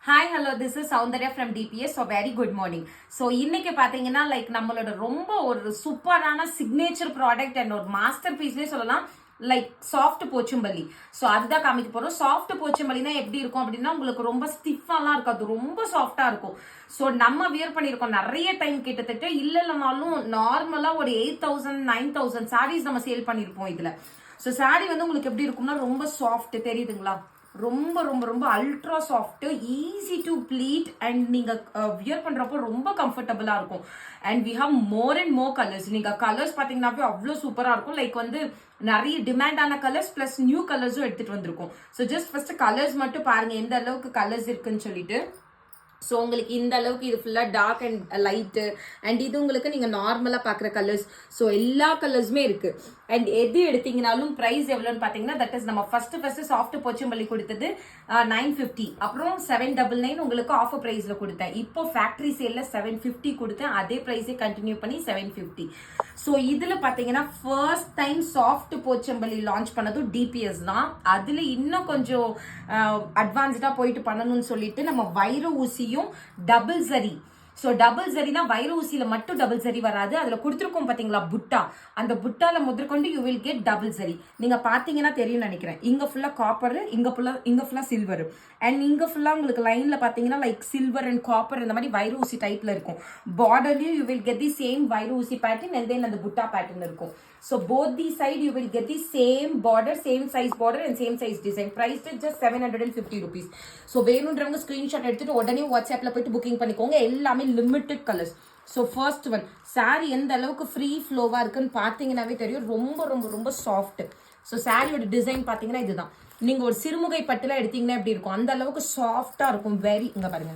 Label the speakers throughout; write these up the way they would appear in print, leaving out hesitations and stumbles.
Speaker 1: Hi hello this is Soundarya from DPS. So very good morning. So இன்னைக்கு பார்த்தீங்கன்னா நம்மளோட ரொம்ப ஒரு சூப்பரான சிக்னேச்சர் ப்ராடக்ட் அண்ட் ஒரு மாஸ்டர் பீஸ்னே சொல்லலாம். சாஃப்ட் போச்சம்பள்ளி. ஸோ அதுதான் காமிக்க போறோம். சாஃப்ட் போச்சம்பள்ளினா எப்படி இருக்கும் அப்படின்னா உங்களுக்கு ரொம்ப ஸ்டிஃபாலாம் இருக்காது, ரொம்ப சாஃப்டா இருக்கும். ஸோ நம்ம வியர் பண்ணியிருக்கோம் நிறைய டைம், கிட்டத்தட்ட இல்லைனாலும் நார்மலா ஒரு 8,000 9,000 சாரீஸ் நம்ம சேல் பண்ணியிருப்போம் இதுல. ஸோ சாரீ வந்து உங்களுக்கு எப்படி இருக்கும்னா ரொம்ப சாஃப்ட், தெரியுதுங்களா? ரொம்ப ரொம்ப ரொம்ப ultra soft, easy to pleat and நீங்க வியர் பண்றப்போ ரொம்ப கம்ஃபர்டபுளா இருக்கும். And we have more and more colours. நீங்க கலர்ஸ் பாத்தீங்கன்னாவே அவ்வளோ சூப்பரா இருக்கும். வந்து நிறைய டிமாண்டான கலர்ஸ் பிளஸ் நியூ கலர்ஸும் எடுத்துட்டு வந்திருக்கும். ஸோ ஜஸ்ட் ஃபர்ஸ்ட் கலர்ஸ் மட்டும் பாருங்க எந்த அளவுக்கு கலர்ஸ் இருக்குன்னு சொல்லிட்டு. ஸோ உங்களுக்கு இந்த அளவுக்கு இது ஃபுல்லாக டார்க் அண்ட் லைட்டு அண்ட் இது உங்களுக்கு நீங்கள் நார்மலாக பார்க்குற கலர்ஸ். ஸோ எல்லா கலர்ஸுமே இருக்குது. அண்ட் எது எடுத்தீங்கனாலும் ப்ரைஸ் எவ்வளோன்னு பார்த்தீங்கன்னா தட் இஸ் நம்ம ஃபர்ஸ்ட் சாஃப்ட் போச்சம்பள்ளி கொடுத்தது 950, அப்புறம் 799 உங்களுக்கு ஆஃபர் ப்ரைஸில் கொடுத்தேன். இப்போ ஃபேக்ட்ரி சேலில் 750 கொடுத்தேன். அதே ப்ரைஸே கண்டினியூ பண்ணி 750. ஸோ இதில் பார்த்தீங்கன்னா first time soft Pochampalli launch பண்ணதும் டிபிஎஸ் தான். அதில் இன்னும் கொஞ்சம் அட்வான்ஸ்டாக போயிட்டு பண்ணணும்னு சொல்லிட்டு நம்ம வைர ஊசி டபுள் சரி. சோ டபுள் சரினா வைர ஊசியில மட்டும் டபுள் சரி வராது, அதுல கொடுத்துருக்கோம் பாத்தீங்களா புட்டா, அந்த புட்டால முதற்கொண்டு யூ வில் கெட் டபுள் சரி. நீங்க பாத்தீங்கன்னா தெரியும் நினைக்கிறேன். இங்க ஃபுல்லா காப்பர், இங்க ஃபுல்லா சில்வர் அண்ட் இங்க ஃபுல்லா உங்களுக்கு லைன்ல பாத்தீங்கன்னா சில்வர் அண்ட் காப்பர் இந்த மாதிரி வைர ஊசி டைப்ல இருக்கும். பார்டர்லயும் you will get the same வைர ஊசி பேட்டர்ன் அண்ட் தென் அந்த புட்டா பேட்டர்ன் இருக்கும். So both the side you will get the same border, same size border and same size design. Priced at just 750 rupees. So வேணும்ன்றவங்க screenshot எடுத்துட்டு உடனே வாட்ஸ்அப்ல போயிட்டு booking பண்ணிக்கோங்க. எல்லாமே limited colours. So first one sorry எந்த அளவுக்கு free ஃப்ளோவா இருக்குன்னு பார்த்தீங்கன்னாவே தெரியும். ரொம்ப ரொம்ப ரொம்ப சாஃப்ட். ஸோ சாரியோட டிசைன் பார்த்தீங்கன்னா இதுதான். நீங்க ஒரு சிறுமுகை பட்டுலாம் எடுத்தீங்கன்னா எப்படி இருக்கும் அந்த அளவுக்கு சாஃப்டா இருக்கும். வெரி இங்க பாருங்க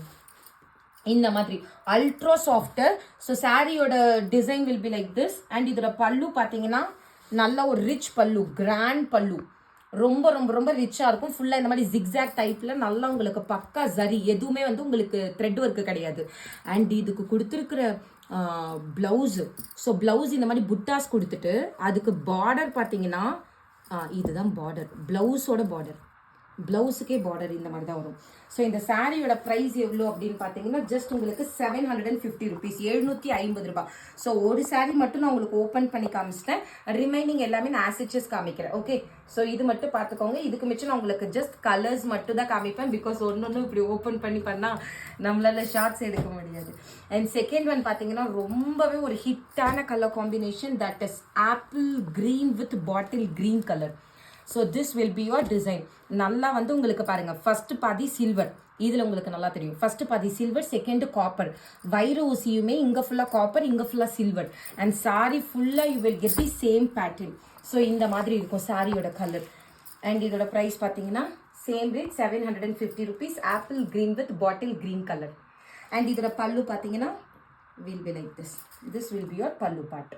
Speaker 1: இந்த மாதிரி அல்ட்ரா சாஃப்டர். ஸோ சாரியோட design will be like this. And இதோட பல்லு பார்த்தீங்கன்னா நல்ல ஒரு ரிச் பல்லு, கிராண்ட் பல்லு, ரொம்ப ரொம்ப ரொம்ப ரிச்சா இருக்கும். ஃபுல்லா இந்த மாதிரி ஜிக்ஸாக் டைப்ல நல்லா உங்களுக்கு பக்கா சரி, எதுவுமே வந்து உங்களுக்கு த்ரெட் ஒர்க்கு கிடையாது. அண்ட் இதுக்கு கொடுத்துருக்கிற பிளவுஸ், ஸோ பிளவுஸ் இந்த மாதிரி புட்டாஸ் கொடுத்துட்டு அதுக்கு பார்டர் பார்த்தீங்கன்னா இதுதான் பார்டர், பிளவுஸோட பார்டர், பிளவுஸுக்கே பார்டர் இந்த மாதிரி தான் வரும். ஸோ இந்த சாரியோட ப்ரைஸ் எவ்வளோ அப்படின்னு பார்த்தீங்கன்னா ஜஸ்ட் உங்களுக்கு 750 ருபீஸ், 750 ரூபாய். ஸோ ஒரு சாரி மட்டும் நான் உங்களுக்கு ஓப்பன் பண்ணி காமிச்சிட்டேன். ரிமைனிங் எல்லாமே நான் ஆசிச்சஸ் காமிக்கிறேன். ஓகே, ஸோ இது மட்டும் பார்த்துக்கோங்க. இதுக்கு மிச்சம் நான் உங்களுக்கு ஜஸ்ட் கலர்ஸ் மட்டும் தான் காமிப்பேன். பிகாஸ் ஒன்று இப்படி ஓப்பன் பண்ணி பண்ணால் நம்மளால ஷார்ட்ஸ் எடுக்க முடியாது. அண்ட் செகண்ட் ஒன் பார்த்தீங்கன்னா ரொம்பவே ஒரு ஹிட்டான colour combination, that is apple green with bottle green colour. So this will be your design. நல்லா வந்து உங்களுக்கு பாருங்க, ஃபர்ஸ்ட் பாதி சில்வர், இதுல உங்களுக்கு நல்லா தெரியும். ஃபர்ஸ்ட் பாதி சில்வர், செகண்ட் காப்பர், வைர ஊசியுமே இங்க ஃபுல்லா காப்பர், இங்க ஃபுல்லா சில்வர். அண்ட் சாரி ஃபுல்லா you will get the same pattern. So இந்த மாதிரி இருக்கும் சாரியோட கலர். அண்ட் இதோட ப்ரைஸ் பார்த்தீங்கன்னா same rate 750 rupees, apple green with bottle green colour. And இதோட பல்லு பார்த்தீங்கன்னா will be like this. This will be your பல்லு part.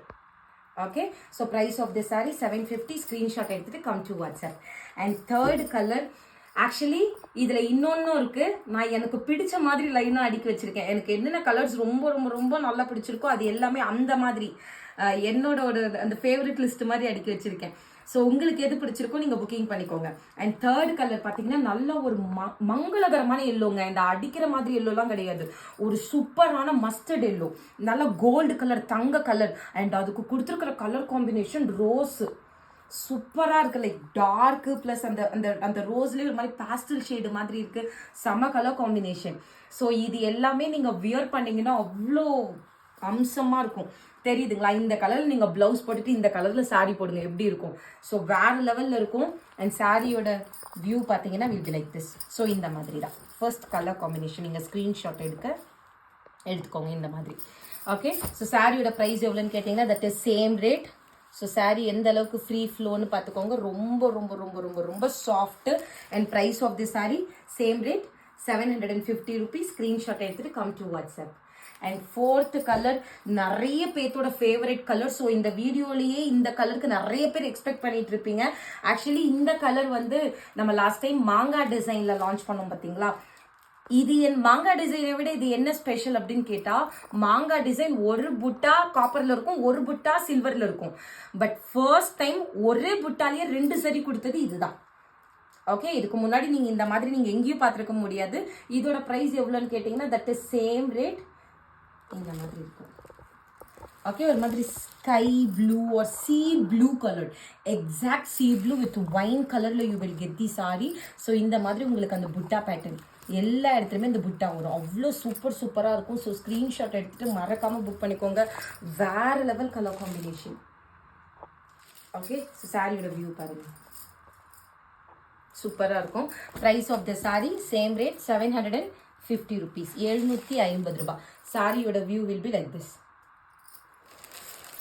Speaker 1: Okay, so price of this saree 750. screenshot எடுத்துட்டு come to WhatsApp. And third color, actually இதுல இன்னொன்னும் இருக்கு. நான் எனக்கு பிடிச்ச மாதிரி லைனா அடுக்கி வச்சிருக்கேன். எனக்கு என்னென்ன கலர்ஸ் ரொம்ப ரொம்ப ரொம்ப நல்லா பிடிச்சிருக்கோ அது எல்லாமே அந்த மாதிரி என்னோட ஒரு அந்த ஃபேவரட் லிஸ்ட் மாதிரி அடுக்கி வச்சிருக்கேன். ஸோ உங்களுக்கு எது பிடிச்சிருக்கோ நீங்க புக்கிங் பண்ணிக்கோங்க. அண்ட் தேர்ட் கலர் பார்த்தீங்கன்னா நல்ல ஒரு மங்களகரமான எல்லோங்க. இந்த அடிக்கிற மாதிரி எல்லோலாம் கிடையாது, ஒரு சூப்பரான மஸ்டர்ட் எல்லோ, நல்ல கோல்டு கலர், தங்க கலர். அண்ட் அதுக்கு கொடுத்துருக்கிற கலர் காம்பினேஷன் ரோஸ், சூப்பரா இருக்கு. டார்க்கு பிளஸ் அந்த அந்த அந்த ரோஸ்லேயே ஒரு மாதிரி பாஸ்டல் ஷேடு மாதிரி இருக்கு. செம கலர் காம்பினேஷன். ஸோ இது எல்லாமே நீங்க வியர் பண்ணீங்கன்னா அவ்வளோ அம்சமா இருக்கும், தெரியுதுங்களா? இந்த கலர்ல நீங்க பிளவுஸ் போட்டுட்டு இந்த கலர்ல சாரி போடுங்க, எப்படி இருக்கும்? ஸோ வேற லெவல்ல இருக்கும். அண்ட் சாரியோட வியூ பார்த்தீங்கன்னா will be like this. So இந்த மாதிரி தான் ஃபர்ஸ்ட் கலர் காம்பினேஷன். நீங்க ஸ்கிரீன்ஷாட் எடுத்துக்கோங்க இந்த மாதிரி. ஓகே, ஸோ சாரியோட ப்ரைஸ் எவ்வளோன்னு கேட்டீங்கன்னா that is same rate. So sorry எந்த அளவுக்கு ஃப்ரீ ஃப்ளோன்னு பார்த்துக்கோங்க. ரொம்ப ரொம்ப ரொம்ப ரொம்ப ரொம்ப soft. And price of the sari same rate 750 rupees. Screenshot எடுத்துட்டு come to WhatsApp. And fourth colour நிறைய பேர்த்தோட ஃபேவரட் கலர். ஸோ இந்த வீடியோலயே இந்த கலருக்கு நிறைய பேர் எக்ஸ்பெக்ட் பண்ணிட்டு இருப்பீங்க. ஆக்சுவலி இந்த கலர் வந்து நம்ம லாஸ்ட் டைம் மாங்கா டிசைன்ல லான்ச் பண்ணோம் பார்த்தீங்களா? இது என் மாங்கா டிசைனை விட இது என்ன ஸ்பெஷல் அப்படின்னு கேட்டா, மாங்கா டிசைன் ஒரு புட்டா காப்பர்ல இருக்கும், ஒரு புட்டா சில்வர்ல இருக்கும். பட் ஃபர்ஸ்ட் டைம் ஒரே புட்டாலேயே 2 சரி கொடுத்தது இதுதான். ஓகே, இதுக்கு முன்னாடி நீங்கள் இந்த மாதிரி நீங்கள் எங்கேயும் பார்த்துருக்க முடியாது. இதோட ப்ரைஸ் எவ்வளோன்னு கேட்டிங்கன்னா தட் இஸ் சேம் ரேட். இந்த மாதிரி இருக்கும். ஓகே, ஒரு மாதிரி sky blue or sea blue colour, exact sea blue with wine கலரில் you will get the sari. So இந்த மாதிரி உங்களுக்கு அந்த புட்டா பேட்டர்ன் எல்லா இடத்துலையுமே இந்த புட்டா வரும். அவ்வளோ சூப்பராக இருக்கும். ஸோ ஸ்க்ரீன்ஷாட் எடுத்துகிட்டு மறக்காமல் புக் பண்ணிக்கோங்க. வேறு level colour combination. Okay, so சாரியோட வியூ பாருங்கள், சூப்பராக இருக்கும். Price of the sari same rate 750 rupees, 750 ரூபாய். சாரியோட view will be like this.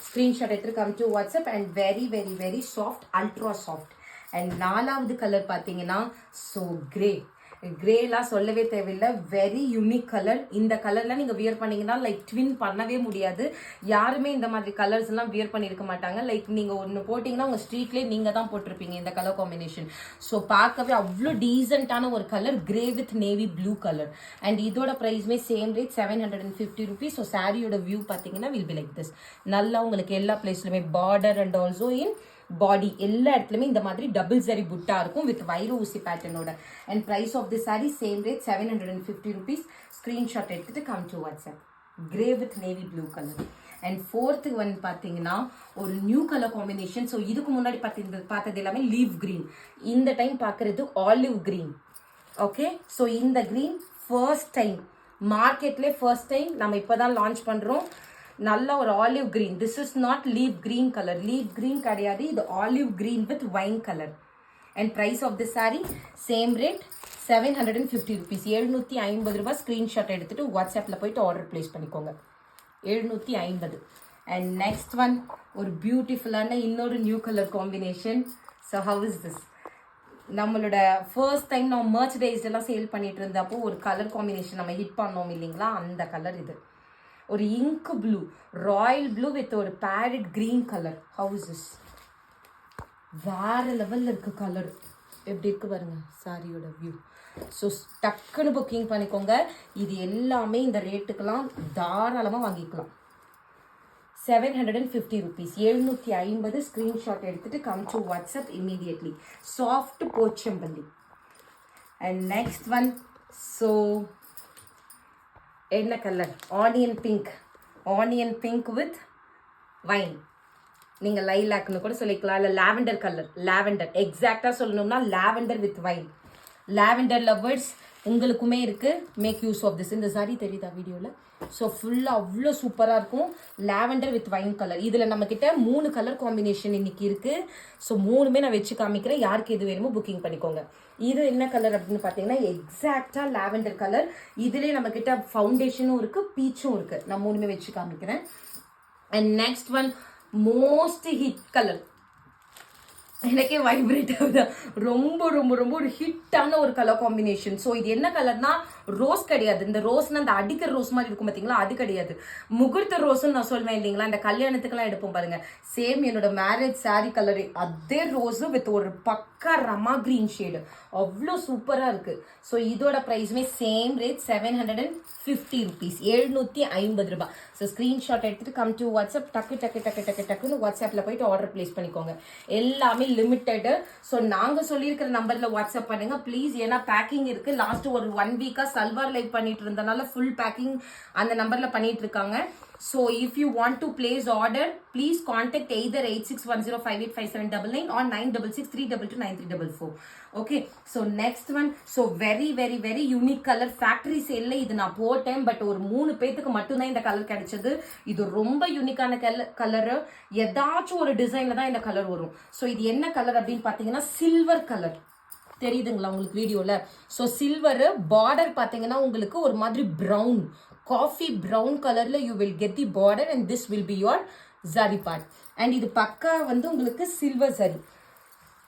Speaker 1: Screenshot எடுத்து come to WhatsApp. And very very very soft, ultra soft. And 4வது கலர் பார்த்தீங்கன்னா ஸோ கிரேலாம் சொல்லவே தேவையில்லை. Very unique colour. இந்த கலர்லாம் நீங்கள் வியர் பண்ணீங்கன்னா லைக் ட்வின் பண்ணவே முடியாது. யாருமே இந்த மாதிரி கலர்ஸ் எல்லாம் வியர் பண்ணியிருக்க மாட்டாங்க. லைக் நீங்கள் ஒன்று போட்டிங்கன்னா உங்கள் ஸ்ட்ரீட்லேயே நீங்கள் தான் போட்டிருப்பீங்க இந்த கலர் காம்பினேஷன். ஸோ பார்க்கவே அவ்வளோ டீசெண்டான ஒரு colour, grey with navy blue colour. And இதோட ப்ரைஸ்மே சேம் ரேட் 750 rupees. ஸோ சாரியோட வியூ பார்த்தீங்கன்னா வில் பி லைக் திஸ். நல்லா உங்களுக்கு எல்லா பிளேஸ்லையுமே பார்டர் அண்ட் ஆல்சோ இன் பாடி எல்லா இடத்துலையுமே இந்த மாதிரி டபுள் சரி புட்டா இருக்கும் வித் வைர ஊசி பேட்டர்னோட. And price of the sari same rate 750 rupees. Screenshot எடுத்துட்டு come to WhatsApp. Grey with navy blue colour. And 4th வந்து பார்த்தீங்கன்னா ஒரு நியூ கலர் காம்பினேஷன். ஸோ இதுக்கு முன்னாடி பார்த்தது எல்லாமே லீவ் கிரீன். இந்த டைம் பார்க்குறது ஆலிவ் கிரீன். ஓகே, ஸோ இந்த கிரீன் ஃபர்ஸ்ட் டைம் மார்க்கெட்லேயே ஃபர்ஸ்ட் டைம் நம்ம இப்போ தான் லான்ச் பண்ணுறோம். நல்ல ஒரு olive green. This is not leaf green colour, leaf green கிடையாது, இது olive green with wine colour. And price of the sari same rate 750 rupees, 750 ரூபாய். ஸ்க்ரீன்ஷாட் எடுத்துட்டு வாட்ஸ்அப்பில் போயிட்டு ஆர்டர் பிளேஸ் பண்ணிக்கோங்க. 750. அண்ட் நெக்ஸ்ட் ஒன் ஒரு பியூட்டிஃபுல்லான இன்னொரு new colour combination. So how is this? நம்மளோட ஃபர்ஸ்ட் டைம் நம்ம மர்ச்சடைஸ் எல்லாம் சேல் பண்ணிட்டு இருந்தப்போ ஒரு கலர் காம்பினேஷன் நம்ம ஹிட் பண்ணோம் இல்லைங்களா, அந்த கலர் இது. ஒரு ink blue, Royal blue with ஒரு பேரட் கிரீன் கலர். ஹவுசஸ் வேற லெவலில் இருக்கு கலர். எப்படி இருக்கு பாருங்க சாரியோட வியூ. ஸோ டக்குன்னு புக்கிங் பண்ணிக்கோங்க. இது எல்லாமே இந்த ரேட்டுக்கெல்லாம் தாராளமாக வாங்கிக்கலாம். 750 rupees, 750. ஸ்க்ரீன்ஷாட் எடுத்துட்டு come to WhatsApp immediately. Soft Pochampally. And next one so என்ன colour? Onion pink with wine. நீங்கள் லைலாக்னு கூட சொல்லிக்கலாம், இல்லை லாவெண்டர் கலர். லாவெண்டர் எக்ஸாக்டாக சொல்லணும்னா lavender with wine. Lavender lovers உங்களுக்குமே இருக்குது. Make use of this. இந்த சாரி தெரியுதா வீடியோவில்? ஸோ ஃபுல்லாக அவ்வளோ சூப்பராக இருக்கும். Lavender with wine colour. இதில் நம்மக்கிட்ட 3 கலர் காம்பினேஷன் இன்னைக்கு இருக்குது. ஸோ 3மே நான் வச்சு காமிக்கிறேன். யாருக்கு எது வேணுமோ புக்கிங் பண்ணிக்கோங்க. இது என்ன கலர் அப்படின்னு பார்த்தீங்கன்னா எக்ஸாக்டாக லாவெண்டர் கலர். இதுலேயே நம்மக்கிட்ட ஃபவுண்டேஷனும் இருக்குது, பீச்சும் இருக்குது. நான் 3மே வச்சு காமிக்கிறேன். And next one most hit colour. எனக்கே வைப்ரேட் ஆகுது. ரொம்ப ரொம்ப ரொம்ப ஒரு ஹிட்டான ஒரு கலர் காம்பினேஷன். ஸோ இது என்ன கலர்னா ரோஸ் கிடையாது. இந்த ரோஸ்னா அந்த அடிக்கிற ரோஸ் மாதிரி இருக்கும் பார்த்தீங்களா, அது கிடையாது. முகூர்த்த ரோஸ்ன்னு நான் சொல்வேன் இல்லைங்களா, இந்த கல்யாணத்துக்கெல்லாம் எடுப்போம் பாருங்க. சேம் என்னோட மேரேஜ் சாரி கலரு அதே ரோஸு வித் ஒரு பக்கா ரமா கிரீன் ஷேடு. அவ்வளோ சூப்பராக இருக்கு. ஸோ இதோட ப்ரைஸுமே சேம் ரேட் 750 rupees, 750 ரூபாய். ஸோ ஸ்க்ரீன்ஷாட் எடுத்துட்டு கம் டு வாட்ஸ்அப். டக்குன்னு வாட்ஸ்அப்பில் போயிட்டு ஆர்டர் பிளேஸ் பண்ணிக்கோங்க. எல்லாமே லிமிட்டெடு. ஸோ நாங்கள் சொல்லியிருக்கிற நம்பரில் வாட்ஸ்அப் பண்ணுங்க ப்ளீஸ். ஏன்னா பேக்கிங் இருக்கு. லாஸ்ட் ஒரு 1 வீக்காக சல்வார் லைவ் பண்ணிட்டு இருந்தனால ஃபுல் பேக்கிங் அந்த நம்பரில் பண்ணிட்டு இருக்காங்க. So if you want to place order, please contact either 8610585799 or 9663229344. Okay, so next one, so very very very unique color. Factory sale இது நான் போட்டேன், பட் ஒரு 3 பேத்துக்கு மட்டும் தான் இந்த கலர் கிடைச்சது. இது ரொம்ப யூனிக்கான கலர். ஏதாச்சும் ஒரு டிசைன்ல தான் இந்த கலர் வரும். ஸோ இது என்ன கலர் அப்படின்னு பார்த்தீங்கன்னா சில்வர் கலர். தெரியுதுங்களா உங்களுக்கு வீடியோல? ஸோ சில்வர் பார்டர் பார்த்தீங்கன்னா உங்களுக்கு ஒரு மாதிரி ப்ரௌன், காஃபி ப்ரௌன் கலர்ல you will get the border and this will be your zari part. And இது பக்கா வந்து உங்களுக்கு சில்வர் சரி,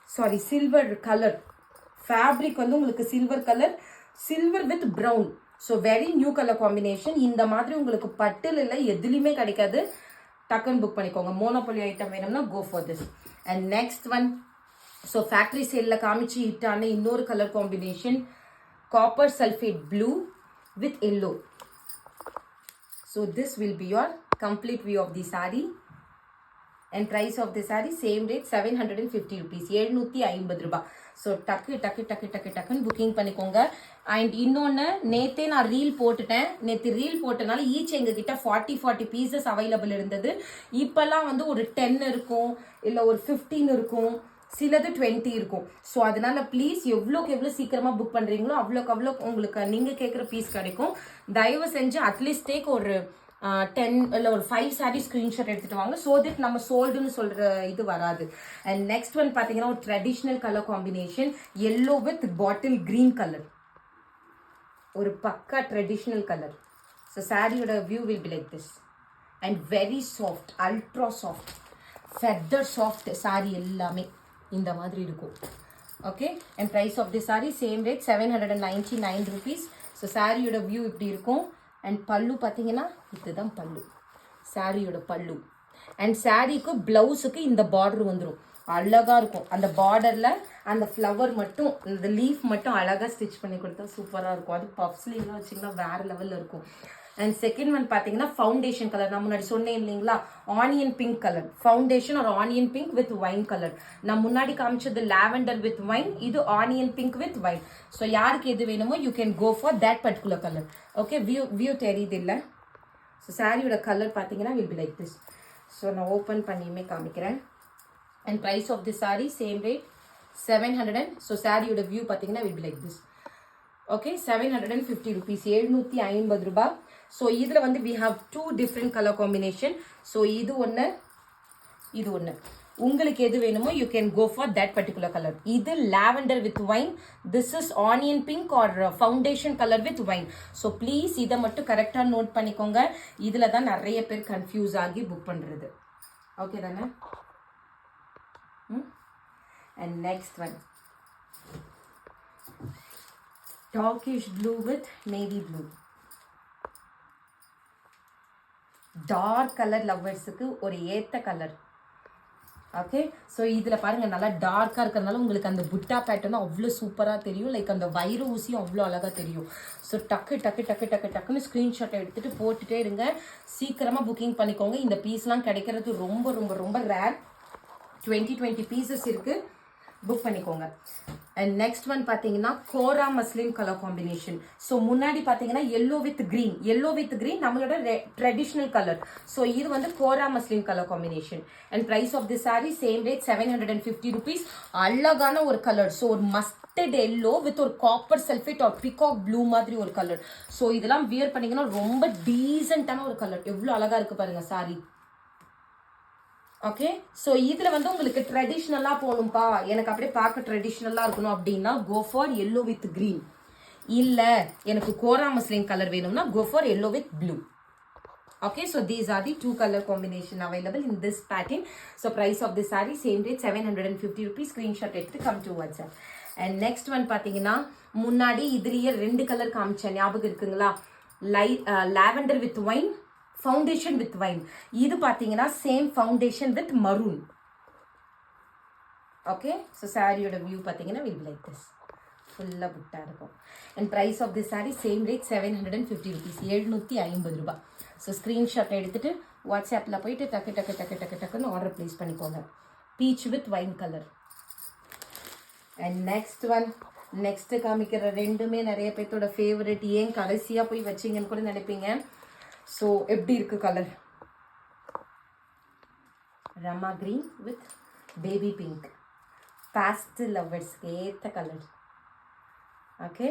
Speaker 1: சாரி சில்வர் கலர் ஃபேப்ரிக் வந்து உங்களுக்கு silver colour, silver with brown. So very new colour combination. இந்த மாதிரி உங்களுக்கு பட்டில் இல்லை எதுலையுமே கிடைக்காது. டக்குன்னு புக் பண்ணிக்கோங்க. மோனோபொலி ஐட்டம் வேணும்னா go for this. And next one, so factory சேலில் காமிச்சு ஹிட்டான இன்னொரு colour combination copper sulphate blue with yellow. So this will be your complete view of the saree. and price of the saree same rate 750 rupees 750 ரூபாய். So டக்குன்னு booking பண்ணிக்கோங்க. And இன்னொன்று நேற்றே நான் ரீல் போட்டுட்டேன். நேற்று ரீல் போட்டனால ஈச் எங்ககிட்ட 40 பீசஸ் அவைலபிள் இருந்தது. இப்போல்லாம் வந்து ஒரு 10 இருக்கும், இல்லை ஒரு 15 இருக்கும், சிலது 20 இருக்கும். ஸோ அதனால ப்ளீஸ் எவ்வளோக்கு எவ்வளோ சீக்கிரமாக புக் பண்ணுறீங்களோ அவ்வளோக்கு அவ்வளோ உங்களுக்கு நீங்கள் கேட்குற பீஸ் கிடைக்கும். தயவு செஞ்சு அட்லீஸ்ட் டேக் ஒரு 10 இல்லை ஒரு 5 சாரீ ஸ்க்ரீன்ஷாட் எடுத்துகிட்டு வாங்க. ஸோ தட் நம்ம சோல்டுன்னு சொல்கிற இது வராது. அண்ட் நெக்ஸ்ட் ஒன் பார்த்தீங்கன்னா ஒரு traditional colour combination yellow with bottle green colour. ஒரு பக்கா ட்ரெடிஷ்னல் கலர். ஸோ சாரியோட view will be like this and very soft, ultra soft, feather soft sari எல்லாமே இந்த மாதிரி இருக்கும். Okay, and price of the sari same rate 799 rupees. So சாரியோட view இப்படி இருக்கும். அண்ட் பல்லு பார்த்தீங்கன்னா இதுதான் பல்லு, சாரியோட பல்லு. அண்ட் சாரிக்கு ப்ளவுஸுக்கு இந்த பார்டர் வந்துடும், அழகாக இருக்கும். அந்த பார்டரில் அந்த ஃப்ளவர் மட்டும், இந்த லீஃப் மட்டும் அழகாக ஸ்டிச் பண்ணி கொடுத்தா சூப்பராக இருக்கும். அது பஃப் ஸ்லீவ்லாம் வச்சிங்கன்னா வேறு லெவலில் இருக்கும். அண்ட் செகண்ட் ஒன் பார்த்தீங்கன்னா ஃபவுண்டேஷன் கலர். நான் முன்னாடி சொன்னேன் இல்லைங்களா, ஆனியன் பிங்க் கலர் ஃபவுண்டேஷன், ஒரு onion pink with wine colour. நான் முன்னாடி காமிச்சது லாவெண்டர் வித் வைன், இது onion pink with wine. So யாருக்கு எது வேணுமோ you can go for that particular colour. Okay, view தெரியுது இல்லை? ஸோ சாரியோட கலர் பார்த்தீங்கன்னா will be like this. So நான் ஓப்பன் பண்ணியுமே காமிக்கிறேன். And price of the sari same rate 700. So சாரியோட வியூ பார்த்தீங்கன்னா will be like this. Okay, 750 rupees 750 ரூபாய். ஸோ இதில் வந்து we have 2 different color combination. So இது ஒன்று, இது ஒன்று. உங்களுக்கு எது வேணுமோ you can go for that particular colour. இது lavender with wine, this is onion pink or foundation colour with wine. So please இதை மட்டும் கரெக்டாக நோட் பண்ணிக்கோங்க. இதில் தான் நிறைய பேர் கன்ஃபியூஸ் ஆகி புக் பண்ணுறது. ஓகே தானே? And next one darkish blue with navy blue. Dark colour லவ்வர்ஸுக்கு ஒரு ஏற்ற கலர். ஓகே, ஸோ இதில் பாருங்கள் நல்லா டார்க்காக இருக்கிறதுனால உங்களுக்கு அந்த புட்டா பேட்டர்னும் அவ்வளோ சூப்பராக தெரியும். லைக் அந்த வைர ஊசியும் அவ்வளோ அழகாக தெரியும். ஸோ டக்குன்னு ஸ்க்ரீன்ஷாட் எடுத்துகிட்டு போட்டுகிட்டே இருங்க. சீக்கிரமாக புக்கிங் பண்ணிக்கோங்க. இந்த பீஸ்லாம் கிடைக்கிறது ரொம்ப ரொம்ப ரொம்ப ரேர். 20 பீசஸ் இருக்குது, புக் பண்ணிக்கோங்க. அண்ட் நெக்ஸ்ட் ஒன் பார்த்தீங்கன்னா kora muslin colour combination. So முன்னாடி பார்த்தீங்கன்னா எல்லோ வித் கிரீன் நம்மளோட ட்ரெடிஷ்னல் கலர். ஸோ இது வந்து kora muslin colour combination. And price of the sari same rate 750 rupees. அழகான ஒரு கலர். ஸோ ஒரு மஸ்டர்ட் எல்லோ வித் ஒரு காப்பர் சல்ஃபேட் ஒரு பிகாக் ப்ளூ மாதிரி ஒரு கலர். ஸோ இதெல்லாம் வியர் பண்ணீங்கன்னா ரொம்ப டீசென்டான ஒரு கலர். எவ்வளோ அழகா இருக்கு பாருங்க சாரி. ஓகே, ஸோ இதில் வந்து உங்களுக்கு ட்ரெடிஷ்னலாக போகணும்ப்பா, எனக்கு அப்படியே பார்க்க ட்ரெடிஷ்னலாக இருக்கணும் அப்படின்னா go for yellow with green. இல்லை எனக்கு கோரா மஸ்லின் கலர் வேணும்னா go for yellow with blue. Okay, so these are the 2 color combination available in this pattern. So price of this saree same rate 750 rupees. Screenshot எடுத்து come to WhatsApp. And next one பாத்தீங்கன்னா முன்னாடி இதுலயே 2 colour காமிச்சேன், ஞாபகம் இருக்குங்களா? lavender with wine, foundation with wine. இது பாத்தீங்கன்னா same foundation with maroon. Okay, so saree oda view பாத்தீங்கன்னா will be like this. ஃபுல்லா புட்டா இருக்கும். And price of this saree same rate 750 rupees. 750 ரூபாய். ஸோ ஸ்க்ரீன்ஷாட் எடுத்துட்டு வாட்ஸ்அப்பில் போயிட்டு டக்குன்னு ஆர்டர் ப்ளேஸ் பண்ணிக்கோங்க. Peach with wine colour. And next காமிக்கிற ரெண்டுமே நிறைய பேர்த்தோட ஃபேவரட். ஏன் கடைசியாக போய் வச்சிங்கன்னு கூட நினைப்பீங்க. ஸோ எப்படி இருக்கு colour? Rama green with baby pink. Pastel லவ்வர்ஸ்க்கு ஏற்ற கலர். ஓகே,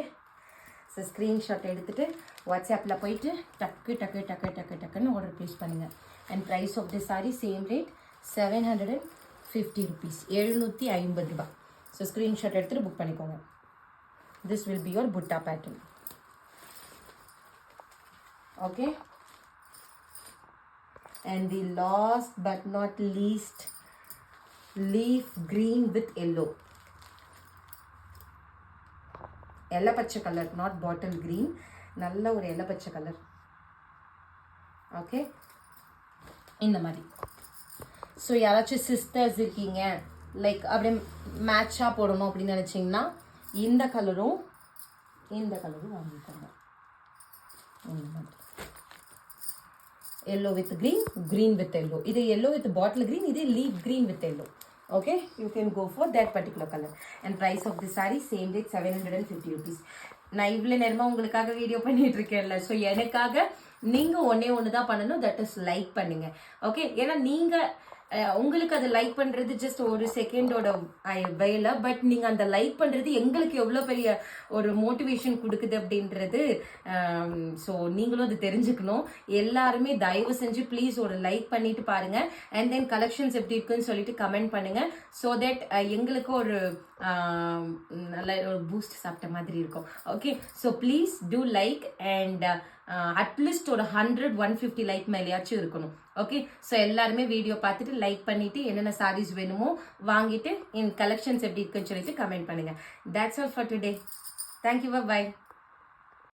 Speaker 1: ஸோ ஸ்க்ரீன்ஷாட் எடுத்துகிட்டு வாட்ஸ்அப்பில் போயிட்டு டக்குன்னு ஆர்டர் ப்ளேஸ் பண்ணுங்கள். And price of the sari same rate 750 rupees. 750 ரூபாய். ஸோ ஸ்க்ரீன்ஷாட் எடுத்துகிட்டு புக் பண்ணிக்கோங்க. This will be your butta pattern. Okay, and the last but not least leaf green with yellow. Yellow பச்சை colour, not bottle green, நல்ல ஒரு yellow பச்சை colour. Okay, இந்த மாதிரி. So யாராச்சும் சிஸ்டர்ஸ் இருக்கீங்க, லைக் அப்படியே மேட்சாக போடணும் அப்படின்னு நினச்சிங்கன்னா இந்த கலரும் வாங்கிக்கோங்க. இந்த மாதிரி yellow with green, green with yellow. இது எல்லோ வித் பாட்டில் க்ரீன், இது leaf green with yellow. Okay, you can go for that particular color. And price of the saree same rate 750 rupees. நான் இவ்வளோ நேரமா உங்களுக்காக வீடியோ பண்ணிட்டு இருக்கேன்ல, so எனக்காக நீங்க ஒன்று தான் பண்ணணும், தட் இஸ் லைக் பண்ணுங்க. ஓகே, ஏன்னா நீங்க உங்களுக்கு அது லைக் பண்றது ஜஸ்ட் ஒரு செகண்டோட வேலை, பட் நீங்க அந்த லைக் பண்றது எங்களுக்கு எவ்வளோ பெரிய ஒரு மோட்டிவேஷன் கொடுக்குது அப்படின்றது. ஸோ நீங்களும் அது தெரிஞ்சுக்கணும். எல்லாருமே தயவு செஞ்சு ப்ளீஸ் ஒரு லைக் பண்ணிட்டு பாருங்க. அண்ட் தென் கலெக்ஷன்ஸ் எப்படி இருக்குன்னு சொல்லிட்டு கமெண்ட் பண்ணுங்க. ஸோ தட் எங்களுக்கு ஒரு நல்ல ஒரு பூஸ்ட் சாப்பிட்ட மாதிரி இருக்கும். Okay, so please do like and at least ஒரு 100-150 லைக் மேலேயாச்சும் இருக்கணும். ஓகே, ஸோ எல்லாருமே வீடியோ பார்த்துட்டு லைக் பண்ணிட்டு என்னென்ன சாரீஸ் வேணுமோ வாங்கிட்டு என் கலெக்ஷன்ஸ் எப்படி இருக்குன்னு சொல்லிட்டு கமெண்ட் பண்ணுங்க. That's all for today. Thank you, by.